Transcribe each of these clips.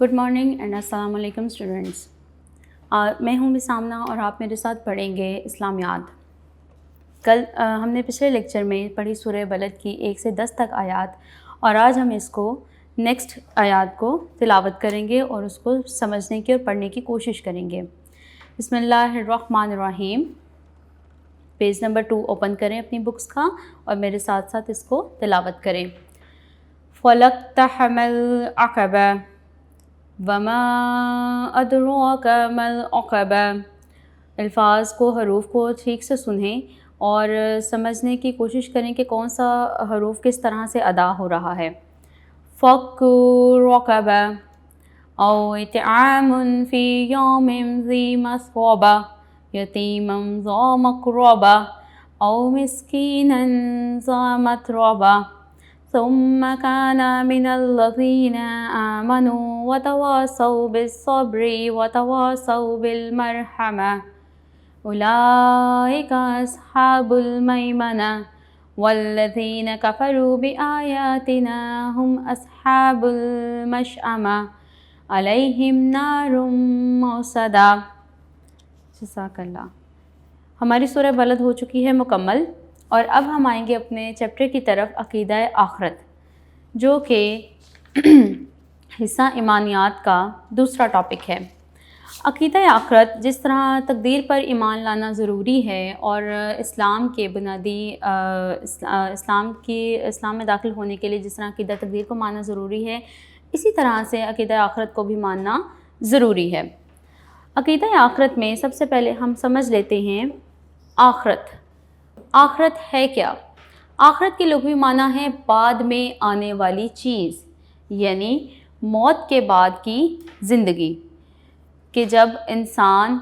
Good morning and السلام علیکم students. میں ہوں مسامنہ اور آپ میرے ساتھ پڑھیں گے اسلامیات. کل ہم نے پچھلے لیکچر میں پڑھی سورہ بلد کی 1 سے 10 تک آیات، اور آج ہم اس کو نیکسٹ آیات کو تلاوت کریں گے اور اس کو سمجھنے کی اور پڑھنے کی کوشش کریں گے. بسم اللہ الرحمن الرحیم. پیج نمبر 2 اوپن کریں اپنی بکس کا اور میرے ساتھ ساتھ اس کو تلاوت کریں. فَلَقْتَحَمَ الْعَقَبَةَ وَمَا أَدْرَاكَ مَا الْعَقَبَةُ. الفاظ کو، حروف کو ٹھیک سے سنیں اور سمجھنے کی کوشش کریں کہ کون سا حروف کس طرح سے ادا ہو رہا ہے. فَكُّ رَقَبَةٍ أَوْ إِطْعَامٌ فِي يَوْمٍ ذِي مَثْغَبَةٍ يَتِيمًا ذَا مَقْرَبَةٍ أَوْ مِسْكِينًا ذَا مَتْرَبَةٍ ثم كان من الذين آمنوا وتواصوا بالصبر وتواصوا بالمرحمة أولئك أصحاب الميمنة والذين كفروا بآياتنا هم أصحاب المشأمة عليهم نار موصدة. جزاک اللہ. ہماری سورہ بلد ہو چکی ہے مکمل، اور اب ہم آئیں گے اپنے چیپٹر کی طرف، عقیدہ آخرت، جو کہ حصہ ایمانیات کا دوسرا ٹاپک ہے. عقیدہ آخرت، جس طرح تقدیر پر ایمان لانا ضروری ہے اور اسلام کے بنیادی اسلام میں داخل ہونے کے لیے جس طرح عقیدہ تقدیر کو ماننا ضروری ہے، اسی طرح سے عقیدہ آخرت کو بھی ماننا ضروری ہے. عقیدہ آخرت میں سب سے پہلے ہم سمجھ لیتے ہیں آخرت. آخرت ہے کیا؟ آخرت کی لغوی معنی ہے بعد میں آنے والی چیز، یعنی موت کے بعد کی زندگی، کہ جب انسان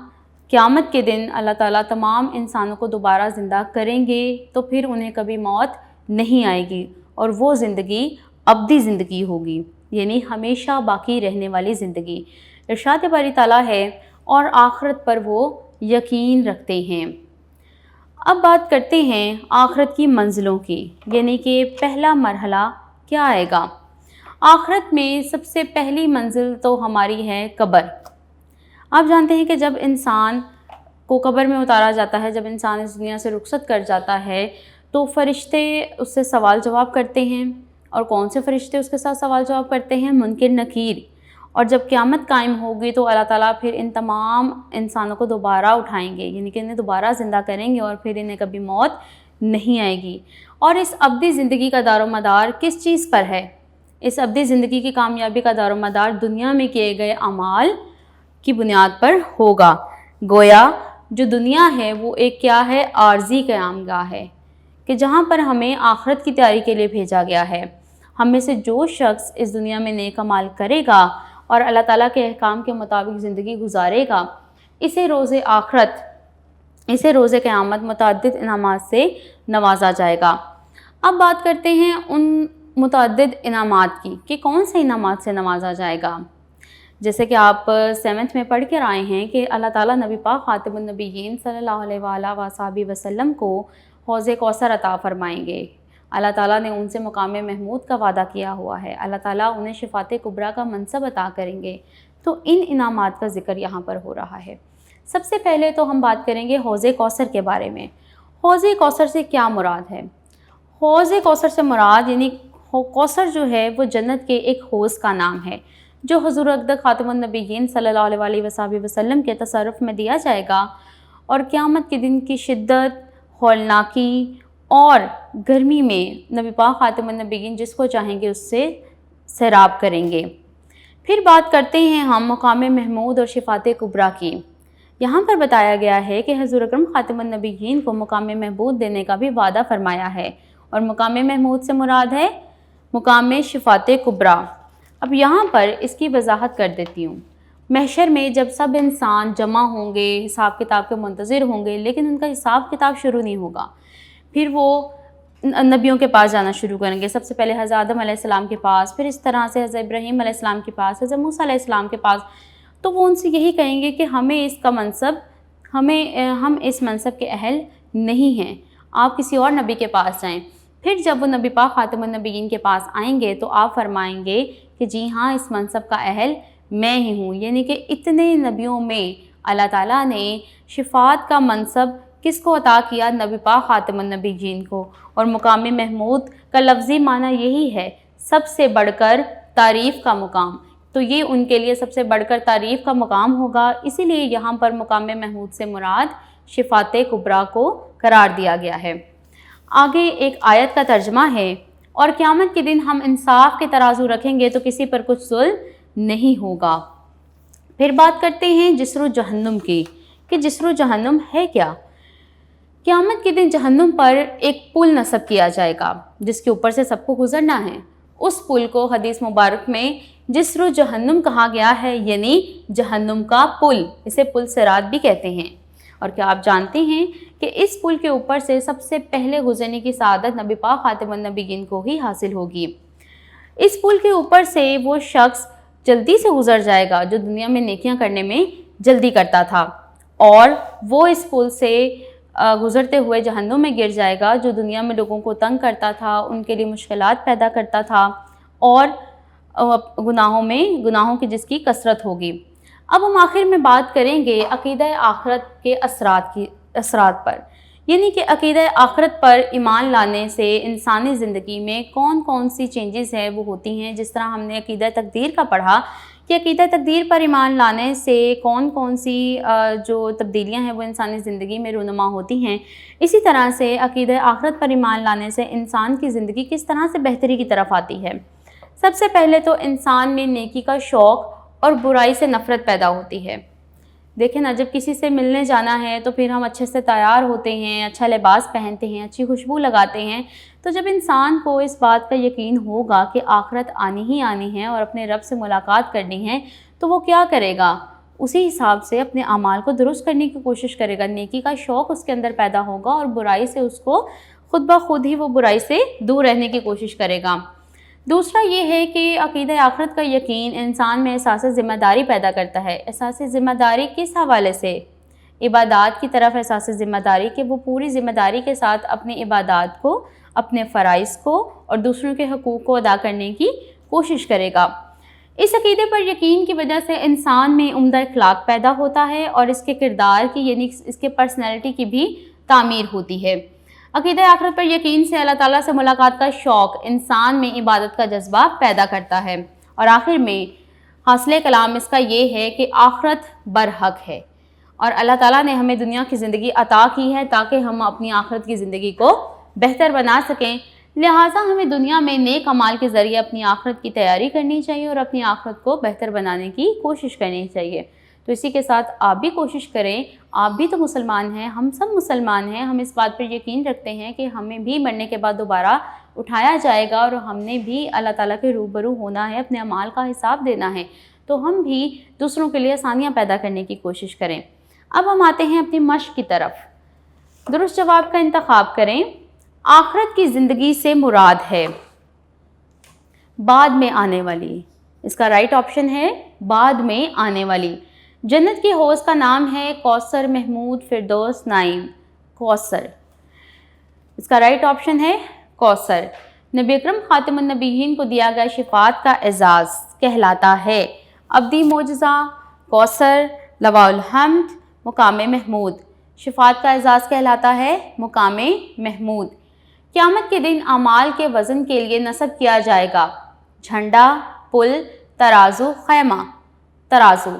قیامت کے دن اللہ تعالیٰ تمام انسانوں کو دوبارہ زندہ کریں گے تو پھر انہیں کبھی موت نہیں آئے گی، اور وہ زندگی ابدی زندگی ہوگی، یعنی ہمیشہ باقی رہنے والی زندگی. ارشاد باری تعالیٰ ہے اور آخرت پر وہ یقین رکھتے ہیں. اب بات کرتے ہیں آخرت کی منزلوں کی، یعنی کہ پہلا مرحلہ کیا آئے گا. آخرت میں سب سے پہلی منزل تو ہماری ہے قبر. آپ جانتے ہیں کہ جب انسان کو قبر میں اتارا جاتا ہے، جب انسان اس دنیا سے رخصت کر جاتا ہے، تو فرشتے اس سے سوال جواب کرتے ہیں. اور کون سے فرشتے اس کے ساتھ سوال جواب کرتے ہیں؟ منکر نکیر. اور جب قیامت قائم ہوگی تو اللہ تعالیٰ پھر ان تمام انسانوں کو دوبارہ اٹھائیں گے، یعنی کہ انہیں دوبارہ زندہ کریں گے، اور پھر انہیں کبھی موت نہیں آئے گی. اور اس ابدی زندگی کا دار و مدار کس چیز پر ہے؟ اس ابدی زندگی کی کامیابی کا دار و مدار دنیا میں کیے گئے اعمال کی بنیاد پر ہوگا. گویا جو دنیا ہے وہ ایک کیا ہے؟ عارضی قیام گاہ ہے، کہ جہاں پر ہمیں آخرت کی تیاری کے لیے بھیجا گیا ہے. ہم میں سے جو شخص اس دنیا میں نیک اعمال کرے گا اور اللہ تعالیٰ کے احکام کے مطابق زندگی گزارے گا، اسے روز قیامت متعدد انعامات سے نوازا جائے گا. اب بات کرتے ہیں ان متعدد انعامات کی کہ کون سے انعامات سے نوازا جائے گا. جیسے کہ آپ 7th میں پڑھ کر آئے ہیں کہ اللہ تعالیٰ نبی پاک خاتم النبیین صلی اللہ علیہ وآلہ وصحبہ وسلم کو حوض کوثر عطا فرمائیں گے. اللہ تعالیٰ نے ان سے مقام محمود کا وعدہ کیا ہوا ہے. اللہ تعالیٰ انہیں شفاعت کبریٰ کا منصب عطا کریں گے. تو ان انعامات کا ذکر یہاں پر ہو رہا ہے. سب سے پہلے تو ہم بات کریں گے حوض کوثر کے بارے میں. حوض کوثر سے کیا مراد ہے؟ حوض کوثر سے مراد، یعنی کوثر جو ہے وہ جنت کے ایک حوض کا نام ہے، جو حضور اقدس خاتم النبیین صلی اللہ علیہ وآلہ وسلم کے تصرف میں دیا جائے گا، اور قیامت کے دن کی شدت، ہولناکی اور گرمی میں نبی پاک خاتم النبیین جس کو چاہیں گے اس سے سیراب کریں گے. پھر بات کرتے ہیں ہم مقام محمود اور شفاعت کبریٰ کی. یہاں پر بتایا گیا ہے کہ حضور اکرم خاتم النبیین کو مقام محمود دینے کا بھی وعدہ فرمایا ہے، اور مقام محمود سے مراد ہے مقام شفاعت کبریٰ. اب یہاں پر اس کی وضاحت کر دیتی ہوں. محشر میں جب سب انسان جمع ہوں گے، حساب کتاب کے منتظر ہوں گے، لیکن ان کا حساب کتاب شروع نہیں ہوگا. پھر وہ نبیوں کے پاس جانا شروع کریں گے. سب سے پہلے حضرت آدم علیہ السلام کے پاس، پھر اس طرح سے حضرت ابراہیم علیہ السلام کے پاس، حضرت موسیٰ علیہ السلام کے پاس. تو وہ ان سے یہی کہیں گے کہ ہم اس منصب کے اہل نہیں ہیں، آپ کسی اور نبی کے پاس جائیں. پھر جب وہ نبی پاک خاتم النبیین کے پاس آئیں گے تو آپ فرمائیں گے کہ جی ہاں، اس منصب کا اہل میں ہی ہوں، یعنی کہ اتنے نبیوں میں اللہ تعالیٰ نے شفاعت کا منصب کس کو عطا کیا؟ نبی پاک خاتم النبیین کو۔ اور مقام محمود کا لفظی معنی یہی ہے، سب سے بڑھ کر تعریف کا مقام، تو یہ ان کے لیے سب سے بڑھ کر تعریف کا مقام ہوگا، اسی لیے یہاں پر مقام محمود سے مراد شفاعت کبریٰ کو قرار دیا گیا ہے۔ آگے ایک آیت کا ترجمہ ہے، اور قیامت کے دن ہم انصاف کے ترازو رکھیں گے تو کسی پر کچھ ظلم نہیں ہوگا۔ پھر بات کرتے ہیں جسر و جہنم کی، کہ جسر و جہنم ہے کیا؟ قیامت کے دن جہنم پر ایک پل نصب کیا جائے گا جس کے اوپر سے سب کو گزرنا ہے۔ اس پل کو حدیث مبارک میں جسر و جہنم کہا گیا ہے، یعنی جہنم کا پل، اسے پل صراط بھی کہتے ہیں۔ اور کیا آپ جانتے ہیں کہ اس پل کے اوپر سے سب سے پہلے گزرنے کی سعادت نبی پاک خاتم النبیین کو ہی حاصل ہوگی۔ اس پل کے اوپر سے وہ شخص جلدی سے گزر جائے گا جو دنیا میں نیکیاں کرنے میں جلدی کرتا تھا، اور وہ اس پل سے گزرتے ہوئے جہنم میں گر جائے گا جو دنیا میں لوگوں کو تنگ کرتا تھا، ان کے لیے مشکلات پیدا کرتا تھا، اور گناہوں کی جس کی کثرت ہوگی۔ اب ہم آخر میں بات کریں گے عقیدہ آخرت کے اثرات پر، یعنی کہ عقیدہ آخرت پر ایمان لانے سے انسانی زندگی میں کون کون سی چینجز ہیں وہ ہوتی ہیں۔ جس طرح ہم نے عقیدہ تقدیر کا پڑھا کہ عقیدہ تقدیر پر ایمان لانے سے کون کون سی جو تبدیلیاں ہیں وہ انسانی زندگی میں رونما ہوتی ہیں، اسی طرح سے عقیدہ آخرت پر ایمان لانے سے انسان کی زندگی کس طرح سے بہتری کی طرف آتی ہے۔ سب سے پہلے تو انسان میں نیکی کا شوق اور برائی سے نفرت پیدا ہوتی ہے۔ دیکھیں نا، جب کسی سے ملنے جانا ہے تو پھر ہم اچھے سے تیار ہوتے ہیں، اچھا لباس پہنتے ہیں، اچھی خوشبو لگاتے ہیں، تو جب انسان کو اس بات کا یقین ہوگا کہ آخرت آنی ہی آنی ہے اور اپنے رب سے ملاقات کرنی ہے، تو وہ کیا کرے گا؟ اسی حساب سے اپنے اعمال کو درست کرنے کی کوشش کرے گا، نیکی کا شوق اس کے اندر پیدا ہوگا اور برائی سے اس کو خود بخود ہی وہ برائی سے دور رہنے کی کوشش کرے گا۔ دوسرا یہ ہے کہ عقیدہ آخرت کا یقین انسان میں احساس ذمہ داری پیدا کرتا ہے۔ احساس ذمہ داری کس حوالے سے؟ عبادات کی طرف احساس ذمہ داری، کہ وہ پوری ذمہ داری کے ساتھ اپنی عبادات کو، اپنے فرائض کو اور دوسروں کے حقوق کو ادا کرنے کی کوشش کرے گا۔ اس عقیدے پر یقین کی وجہ سے انسان میں عمدہ اخلاق پیدا ہوتا ہے اور اس کے کردار کی، یعنی اس کے پرسنالٹی کی بھی تعمیر ہوتی ہے۔ عقیدہ آخرت پر یقین سے اللہ تعالیٰ سے ملاقات کا شوق انسان میں عبادت کا جذبہ پیدا کرتا ہے۔ اور آخر میں حاصل کلام اس کا یہ ہے کہ آخرت برحق ہے، اور اللہ تعالیٰ نے ہمیں دنیا کی زندگی عطا کی ہے تاکہ ہم اپنی آخرت کی زندگی کو بہتر بنا سکیں، لہٰذا ہمیں دنیا میں نیک اعمال کے ذریعے اپنی آخرت کی تیاری کرنی چاہیے اور اپنی آخرت کو بہتر بنانے کی کوشش کرنی چاہیے۔ تو اسی کے ساتھ آپ بھی کوشش کریں، آپ بھی تو مسلمان ہیں، ہم سب مسلمان ہیں، ہم اس بات پر یقین رکھتے ہیں کہ ہمیں بھی مرنے کے بعد دوبارہ اٹھایا جائے گا اور ہم نے بھی اللہ تعالیٰ کے روبرو ہونا ہے، اپنے اعمال کا حساب دینا ہے، تو ہم بھی دوسروں کے لیے آسانیاں پیدا کرنے کی کوشش کریں۔ اب ہم آتے ہیں اپنی مشق کی طرف۔ درست جواب کا انتخاب کریں۔ آخرت کی زندگی سے مراد ہے بعد میں آنے والی، اس کا رائٹ آپشن ہے بعد میں آنے والی۔ جنت کی حوض کا نام ہے کوثر، محمود، فردوس، نعیم۔ کوثر، اس کا رائٹ آپشن ہے کوثر۔ نبی اکرم خاتم النبیین کو دیا گیا شفاعت کا اعزاز کہلاتا ہے ابدی معجزہ، کوثر، لواء الحمد، مقام محمود۔ شفاعت کا اعزاز کہلاتا ہے مقام محمود۔ قیامت کے دن اعمال کے وزن کے لیے نصب کیا جائے گا جھنڈا، پل، ترازو، خیمہ۔ ترازو۔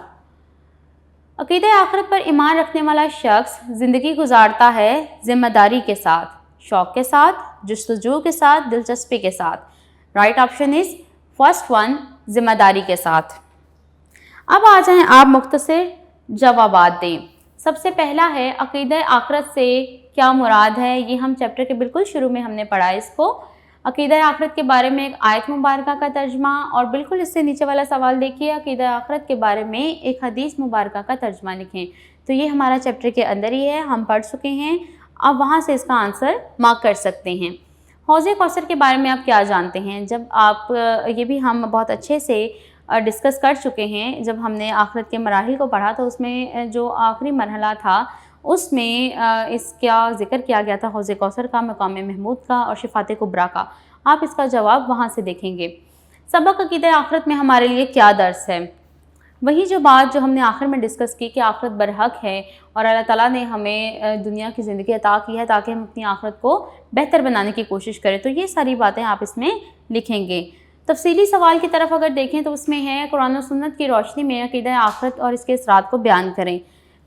عقیدہ آخرت پر ایمان رکھنے والا شخص زندگی گزارتا ہے ذمہ داری کے ساتھ، شوق کے ساتھ، جستجو کے ساتھ، دلچسپی کے ساتھ۔ Right option is first one, ذمہ داری کے ساتھ۔ اب آ جائیں آپ مختصر جوابات دیں۔ سب سے پہلا ہے عقیدہ آخرت سے کیا مراد ہے؟ یہ ہم چیپٹر کے بالکل شروع میں ہم نے پڑھا اس کو۔ عقیدہ آخرت کے بارے میں ایک آیت مبارکہ کا ترجمہ، اور بالکل اس سے نیچے والا سوال دیکھیے، عقیدہ آخرت کے بارے میں ایک حدیث مبارکہ کا ترجمہ لکھیں۔ تو یہ ہمارا چیپٹر کے اندر ہی ہے، ہم پڑھ چکے ہیں، اب وہاں سے اس کا آنسر مارک کر سکتے ہیں۔ حوض کوثر کے بارے میں آپ کیا جانتے ہیں؟ جب آپ یہ بھی ہم بہت اچھے سے ڈسکس کر چکے ہیں، جب ہم نے آخرت کے مراحل کو پڑھا تو اس میں جو آخری مرحلہ تھا اس میں اس کا ذکر کیا گیا تھا، حوض کوثر کا، مقام محمود کا اور شفاعت کبریٰ کا۔ آپ اس کا جواب وہاں سے دیکھیں گے۔ سبق عقیدہ آخرت میں ہمارے لیے کیا درس ہے؟ وہی جو بات جو ہم نے آخر میں ڈسکس کی کہ آخرت برحق ہے اور اللہ تعالیٰ نے ہمیں دنیا کی زندگی عطا کی ہے تاکہ ہم اپنی آخرت کو بہتر بنانے کی کوشش کریں، تو یہ ساری باتیں آپ اس میں لکھیں گے۔ تفصیلی سوال کی طرف اگر دیکھیں تو اس میں ہے قرآن و سنت کی روشنی میں عقیدہ آخرت اور اس کے اثرات کو بیان کریں۔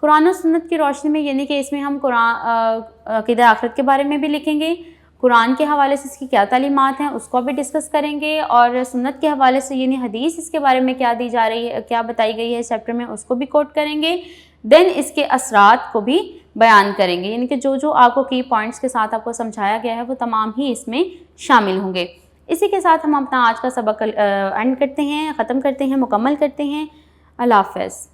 قرآن و سنت کی روشنی میں یعنی کہ اس میں ہم عقیدہ آخرت کے بارے میں بھی لکھیں گے، قرآن کے حوالے سے اس کی کیا تعلیمات ہیں اس کو بھی ڈسکس کریں گے، اور سنت کے حوالے سے یعنی حدیث اس کے بارے میں کیا دی جا رہی ہے، کیا بتائی گئی ہے اس چیپٹر میں، اس کو بھی کوٹ کریں گے۔ دین اس کے اثرات کو بھی بیان کریں گے، یعنی کہ جو آپ کو کی پوائنٹس کے ساتھ آپ کو سمجھایا گیا ہے وہ تمام ہی اس میں شامل ہوں گے۔ اسی کے ساتھ ہم اپنا آج کا سبق اینڈ کرتے ہیں، ختم کرتے ہیں، مکمل کرتے ہیں۔ اللہ حافظ۔